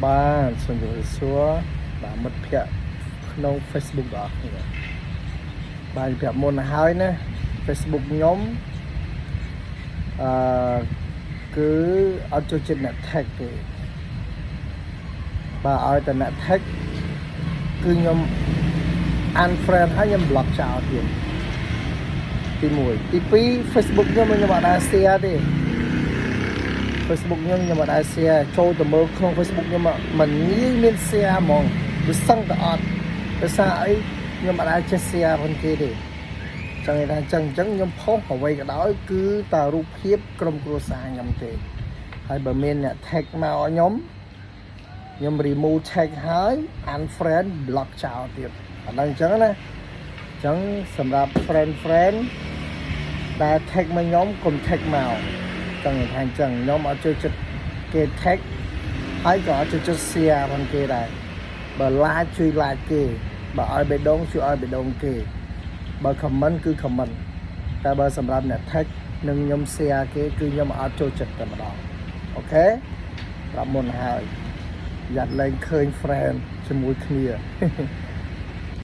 បានសូមជម្រាបសួរបាទមិត្តភ័ក្តិក្នុង Facebook បងប្អូនបាទប្រាប់មុនហើយណា Facebook ខ្ញុំគឺអត់ចូលចិត្តអ្នក tag ទេបាទឲ្យតែអ្នក tag គឺខ្ញុំ unfriend ហើយខ្ញុំ block ចោលទៀតទី1ទី2 Facebook ខ្ញុំអត់ដែរ share ទេ Facebook ខ្ញុំអត់ដែរ share ចូលទៅមើលក្នុង Facebook ខ្ញុំមិនងាយមាន share ហ្មងវាសឹងតែអត់ដោយសារអីខ្ញុំអត់ដែរចេះ share ផងគេទេចឹងថាចឹងខ្ញុំផុសអ្វីក៏ដោយគឺតែរូបភាពក្រុមគ្រួសារខ្ញុំទេហើយបើមានអ្នក tag មកខ្ញុំ remove tag ហើយ unfriend block ចោលទៀតអាហ្នឹងចឹងណាចឹងសម្រាប់ friend ដែល tag មកខ្ញុំកុំ tag មកចឹងថាចឹងខ្ញុំអត់ចូលចិត្តគេ tag ហើយក៏អត់ចូលចិត្ត share ផងគេដែរបើ like ជួយ like គេបើឲ្យបេះដូងជួយឲ្យបេះដូងគេបើ comment គឺ comment តែបើសម្រាប់អ្នក tag និងខ្ញុំ share គេគឺខ្ញុំអត់ចូលចិត្តតែម្ដងអូខេប្រាប់មុនហើយយ៉ាត់លែងឃើញ friend ជាមួយគ្នា